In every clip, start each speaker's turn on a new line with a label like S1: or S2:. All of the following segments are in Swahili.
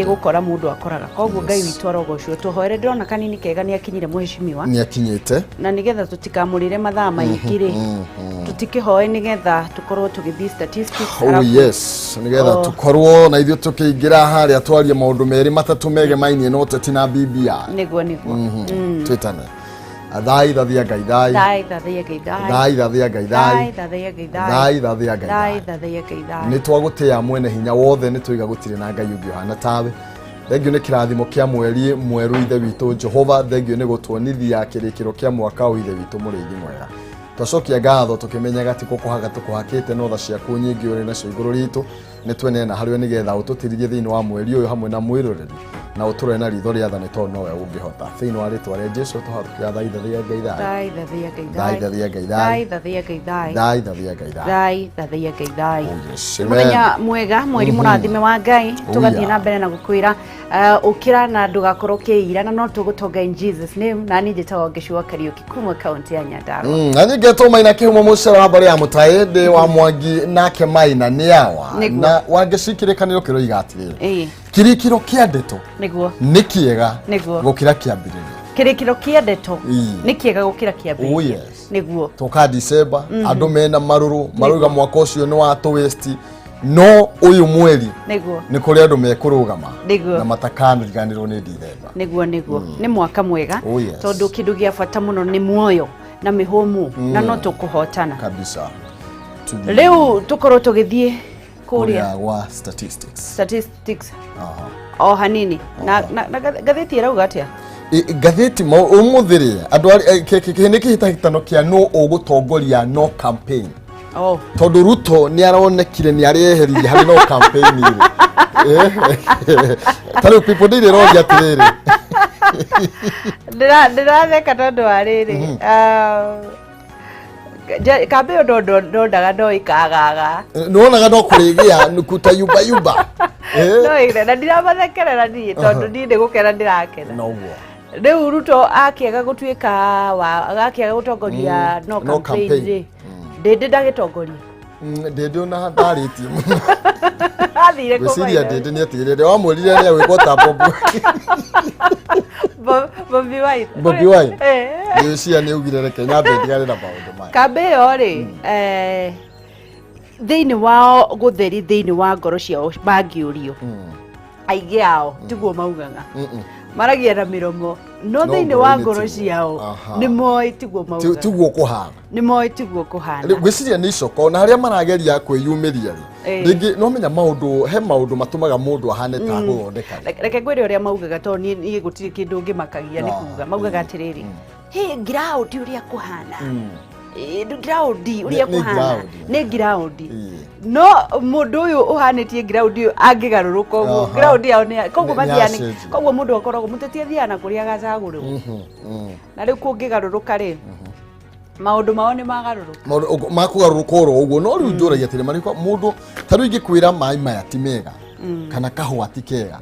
S1: gukora mundu akoraga koguo Ngai witũ arogocwo tuhoere ndona kanini kega ni akinyire muheshimiwa
S2: ni akinyite
S1: na nigetha tutikamurire mathaa maingi ri tutikihoe nigetha tukorwo tugithii statistics
S2: oh yes nigetha tukorwo na ithio tukiingira haria twarie maundu meri matatu mege mainie no teti na BBI
S1: niguo
S2: twitane Thai thathia Ngai thai
S1: thai thathia Ngai thai
S2: thai thathia Ngai thai
S1: thathia Ngai
S2: thai thathia Ngai
S1: thai thathia Ngai thai
S2: ni twagutia mwene hinya wothe ni twiga gutire na Ngai ungi hana tawe thengio ni kirathimo kia mweri mweru ithe witu Jehova thengio ni gutuonithia kirikiro kia mwaka u ithe witu murithi mwega twacokia ngatho tukimenyaga ti kukuhaga tukuhakite no tha ciaku nyingi uri nacio iguru ritu ni twene na hariwe nigetha ututiririe thiini wa mweri uyu hamwe na mwiroreri na uture na ritho ria thani to nowe ungihota thiini wa ritwa ria Jesu tuhathukia thai thathia Ngai thai
S1: thai thathia Ngai thai
S2: thai thathia Ngai thai
S1: thai thathia Ngai thai
S2: thai
S1: thathia Ngai thai
S2: muthenya
S1: mwega mweri murathime wa Ngai tugathie na mbere na gukwira ukira na ndugakorwo kiira na no tugutonga in Jesus name na ni njetaga Wangeci wa Kariuki kuma county ya Nyandarua
S2: na ningeto Maina Kihumo mucera wa bari ya mutaende wa Mwangi nake Maina ni yawa na Wangeci kirikaniro kiro igatirire kirikiro kia ndeto
S1: niguo
S2: ni kiega gukira kiambiriria
S1: kirikiro kia ndeto ni kiega gukira kiambiriria
S2: oh yes
S1: niguo
S2: toka December andu mena maruga mwaka ucio ni wa to waste no uyu mweri
S1: niguo
S2: ni kuri andu mekurugama
S1: na
S2: matakaniganirwo ni December
S1: niguo ni mwaka mwega
S2: oh yes
S1: tondu kindu gia bata muno ni muoyo na mihomu na no tukuhotana
S2: kabisa
S1: leo tukorwo tugithie kuria
S2: wa statistics
S1: o hanini na gatheti irauga atia
S2: gatheti umuthiri andu ni kihitahitano kia no ugutongoria no campaign tondu Ruto ni aronekire ni areheririe hari no campaign iri tari people did roja tiriri
S1: ndiratheka tondu wa riri kambe ndaga ndoikagaga
S2: nuonaga no kurigia nukuta yuba
S1: no ire na ndiramathekerera ni tondu ndi gukera ndirakena
S2: noguo
S1: riu Ruto akiaga gutuika wa agakiaga gutongoria no campaign ndindi ndagitongoria ndindi
S2: na ndariti
S1: athire ko
S2: Maina ndindi ni atirire wa mwirire ni gwiko ta Bobi Wine ni cia ni ugirere Kenya ndigare na maundu maya
S1: kambe yo ri thiini wao gutheri thiini wa ngoro ciao bangiurio aige ao tiguo maugaga maragia na miromo no thiini wa ngoro ciao ni moi tiguo maugaga
S2: tiguo kuhana
S1: ni moi tiguo kuhana
S2: gwiciria ni coko na haria marageria kwiyumiria ringi no menya maundu matumaga mundu ahane ta guthondeka
S1: reke ngwire uria maugaga to ni gutiri kindu ngimakagia ni kuga maugaga atiriri he ground uria kuhana ground uria kuhana ni ground no mundu uyu uhanitie ground uyu angigaruruka uguo ground yao ni koguo mathiani koguo mundu akoragwo mutetie thiana kuria gacagurwo na riu kungigaruruka ri maundu mao ni magaruruka
S2: makugaruruka oro uguo no riu njuragia tiri mariko mundu taru ingikwira mai maya ti mega kana kahua ti kega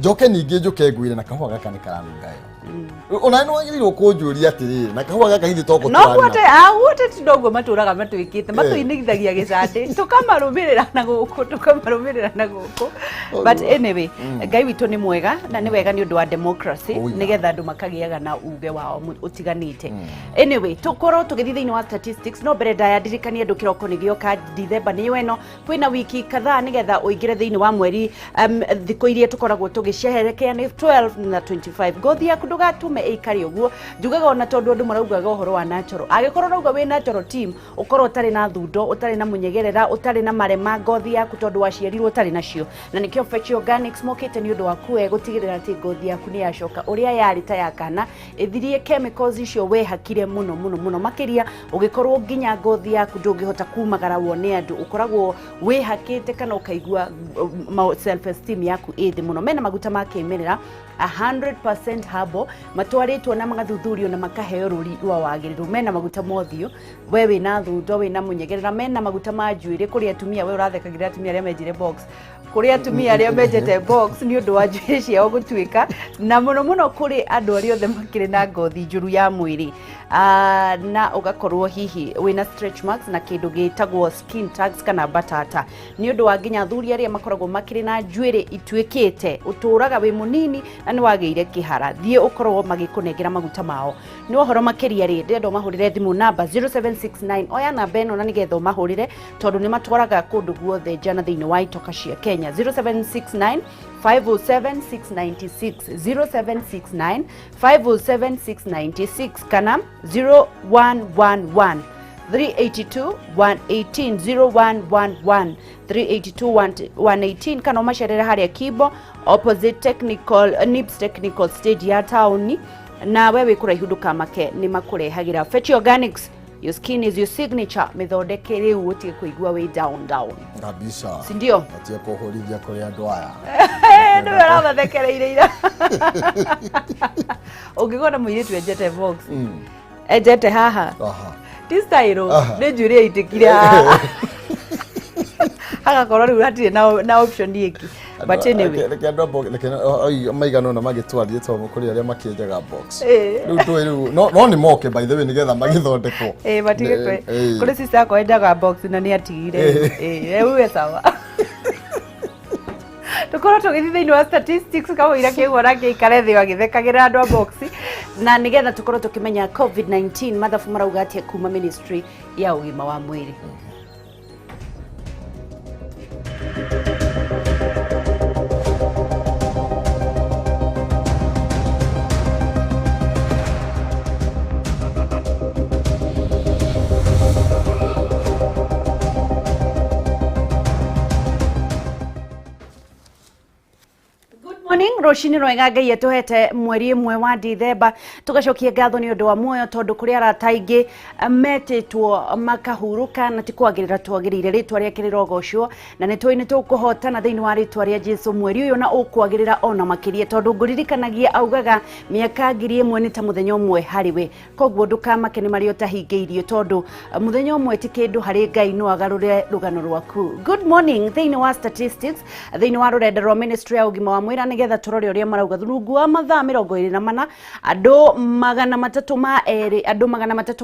S2: njoke ningi njuke ngwire na kahua gaka ni karanungayo ona no agiriro kunjuria atiri na kahua gaka hindi toko
S1: twana no wote tidogo maturaga matwikite matuinigithagia gicande tukamarumirira na guku but anyway Ngai witu ni mwega na ni wega ni undu wa democracy nigetha andu makagiaga na uge wao utiganite anyway tukoro tugithi thiini wa statistics no mbere ndaya ndirikania andu kiroko ni gioka December ni weno kwina wiki kadhaa nigetha uingire thiini wa mweri thiku iria tukoragwo tugiceherekea ni 12 na 25 gothi yaku ndugatume ikari uguo njugaga ona tondu andu maraugaga uhoro wa natural agikorwo rauga we natural team ukorwo utari na thundo utari na munyegerera utari na marema gothi yaku tondu waciarirwo utari nacio na nikio Fetch Organics mokite ni undu waku gutigirira ati gothi yaku ni yacoka uria yari ta yakana ithirie chemicals icio we hakire muno makiria ugikorwo nginya gothi yaku ndungihota kumagara wone andu ukoragwo we hakite kana ukaigua self esteem yaku ithi muno mena maguta makimerera 100% habo matwaritwo na magathuthurio na makaheo ruri rwa wagiriru mena maguta mothio we wina thundo wina munyegerera mena maguta ma njuire kuri atumia we urathekagira atumia aria menjire box kuri atumia aria menjete box ni undu wa njuire ciao gutuika na muno kuri andu aria othe makire na ngothi njuru ya mwiri na ugakorwo hihi wina stretch marks na kindu gitagwo skin tags kana batata ni undu wa nginya athuri aria makoragwo makiri na njuire itwikite uturaga wi munini na ni wageire kihara thie ukorwo magikunengera maguta mao ni uhoro makiria ri ndendo mahurire thimu namba 0769 oya namba eno na nigetho mahurire tondu ni matwaraga kundu guothe jana thiini wa itoka cia Kenya 0769 507 696 0769 507 696 kana 0111 382 118 0111 382 118 kana umasherera haria Kibo opposite technical Nips technical stage ya town na wewe kuraihudu Kamake ni makurehagira Fetch Organics. Your skin is your signature. Methondeke riu utie kuigua way down
S2: kabisa
S1: sindio
S2: atie kuhurithia kuri andu aya
S1: ndio arabathekereire ira ungigona muiritu ejete box ejete haha this time ni njuri itikire agakorwo riu hatire na option yiki but anyway
S2: maigano na magitwarie to mukuri aria makienjaga box riu no ni moke by the way nigetha magithondekwo
S1: batige kuri sister yako enjaga box na ni atigire uwe sawa tukoro tugithiini wa statistics kawo ira kigora gikare thi wagithekagira andu a box na nigetha tukoro tukimenya COVID-19 mathafu marauga atia kuma ministry ya ugima wa mwiri. Roshini roiga ngai etuhete mweri imwe wa Dithemba tugacokia ngatho ni undu wa muoyo tondu kuri arataingi metitwo makahuruka na tikwagirira twagirire ritwa ria kirirogo ucio na ni twini tukuhotana thiini wa ritwa ria Jesu mweri uyu na ukwagirira ona makiria tondu nguririkanagia augaga miaka 1000 ni ta muthenya umwe hariwe koguo ndukamake ni mario tahingeirio tondu muthenya umwe ti kindu hari ngai no agarure rugano rwaku. Good morning thiini wa statistics thiini wa rurenda rwa ministry ya ugima wa mwira nigetha turore uria marauga thungu wa mathaa 24 andu magana matatu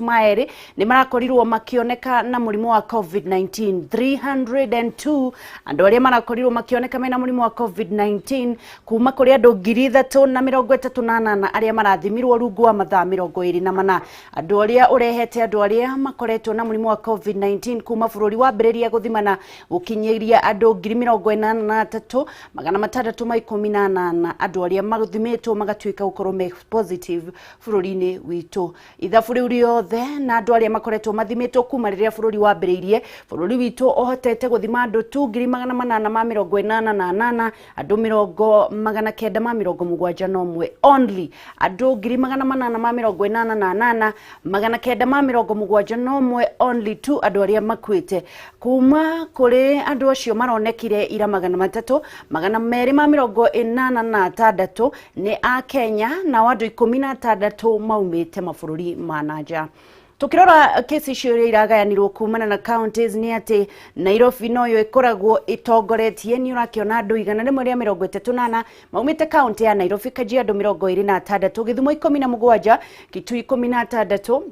S1: ma eri ni marakorirwo makioneka na murimu wa COVID-19 302 andu aria marakorirwo makioneka mena murimu wa COVID-19 kuma kuri andu 338 aria marathimirwo rungu wa mathaa 24 andu aria urehete andu aria makoretwo na murimu wa COVID-19 kuma bururi wa Bereria guthimana gukinyiria andu 83 magana 618 andu aria maguthimetwo magatuika gukorwo me positive bururi-ini witu ithabu riu riothe na andu aria makoretwo mathimetwo kuma riria bururi wa Bereirie bururi witu ohotete guthima andu 2888 andu 971 only andu 888 971 only tu andu aria makwite kuma kuri andu acio maronekire ira 386 ni a Kenya na andu 16 maumite mabururi manaja. Tukirora kesi cio iragayanirwo kumana na counties ni ati Nairobi noyo ikoragwo itongoretie ni urakiona andu 138 maumite county ya Nairobi, Kajiado 26, Githumo 17, Kitui 16,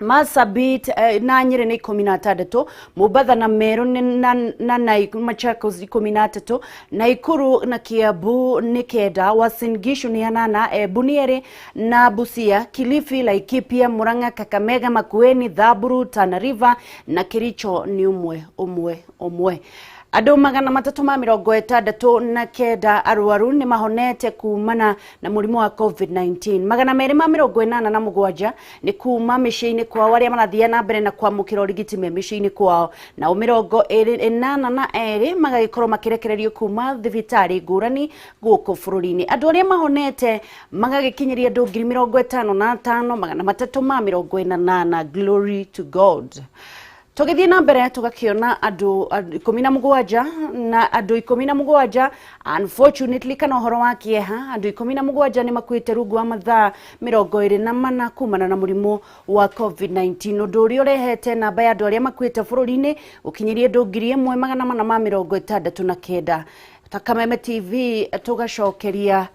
S1: Marsabit na Nyeri ni 16, Mombasa na Meru na Machakos 13, Nakuru na Kiambu ni 9, Uasin Gishu ni 8, Bunyere na Busia, Kilifi, Laikipia, Murang'a, Kakamega, Makueni, Thaburu, Tana River na Kericho ni umwe. Andu 369 arwaru ni mahonete kumana na murimu wa COVID-19. 287 ni kuma micii-ini kwao aria marathia na mbere na kwamukira urigiti me micii-ini kwao na 82 magagikorwo makirekererio kuma thibitari ngurani guku bururi-ini. Andu aria mahonete magagikinyiria andu 55,348. Glory to God. Tugithie na mbere tugakiona andu 17 na andu 17 unfortunately kana horo wa kieha andu 17 ni makwite rungu wa mathaa 24 kumana na murimu wa COVID-19 undu uri urehete namba ya andu aria makwite bururi-ini ukinyirie andu 1469. ta Kameme TV tugacokeria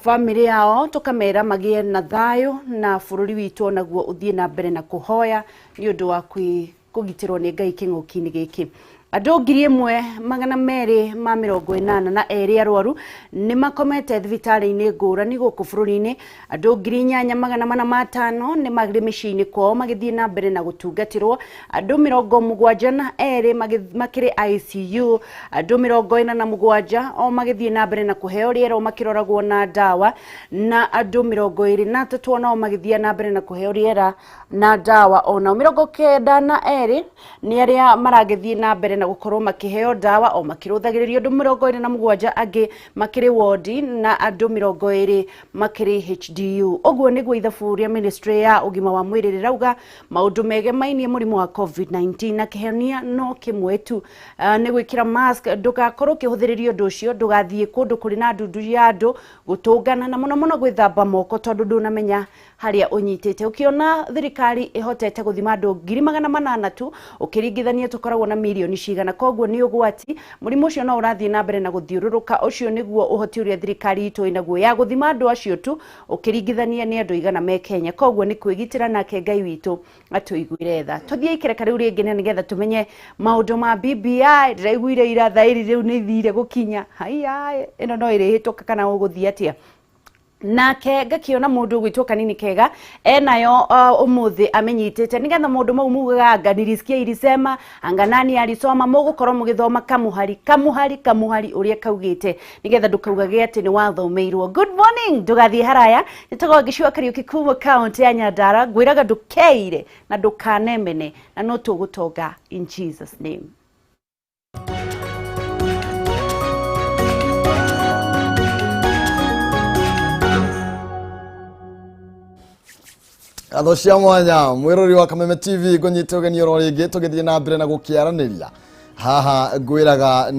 S1: family yao tukamera magie na thayo na bururi witu naguo uthie na mbere na kuhoya ni undu wa kugitirwo ni Ngai king'uki-ini giki. Andũ 1,282 na erĩ arwaru nĩ makomete thibitarĩ-inĩ ngũrani gũkũ bũrũri-inĩ. Andũ 8,405 nĩ magire mĩciĩ-inĩ kwao magĩthiĩ na mbere na gũtungatĩrwo. Andũ 72 makĩrĩ ICU. Andũ 47 o magĩthiĩ na mbere na kũheo rĩera makĩroragwo na ndawa, na andũ 23 nao magĩthiĩ na mbere na kũheo rĩera na ndawa. Ona 92 nĩ arĩa maragĩthiĩ na mbere na gukorwo makiheo dawa o makiruthagiririo andu 27 angi makiri wodi na andu 20 makiri HDU. Oguo niguo ithabu ria ministry ya ugima wa mwiri rirauga maundu megemainie murimu wa COVID-19 na kihenia no kimwe tu ni gwikira mask, ndugakorwo kihuthiririo ndu ucio, ndugathie kundu kuri na ndundu ya andu, gutungana na muno gwithamba moko tondu ndunamenya haria unyitite. Ukiona thirikari ihotete guthima andu 800 tu ukiringithania tukoragwo na milioni cigana, koguo ni ugwati murimu ucio no urathie na mbere na guthiururuka. Ucio niguo uhoti uria thirikari itu inaguo ya guthima andu acio tu ukiringithania ni andu igana me Kenya. Koguo ni kwigitira nake Ngai witu atuiguire tha. Tuthie ikereka riu ringi nigetha tumenye maundu ma BBI. Ndiraiguire ira thairi riu ni thire gukinya haiya ino no irihituka kana uguthia atia. Nake ngakiona mundu gwitwo kanini kega enayo umuthi amenyitite nigetha mundu mau mugaga nirisikia ilisema anganani alisoma mugukorwo mugithoma kamuhari uria kaugite nigetha ndukaugage ati ni wathomeirwo. Good morning, ndugathie haraya nitagwo gicua Kariuki Kihumo county ya Nyandara, gwiraga ndukeire na ndukanemene na no tugutonga in Jesus name.
S2: Atho cia mwanya mwirori wa Kameme TV gunyita ugenio ro ringi tugithie na mbere na gukiaraniria haha ngwiraga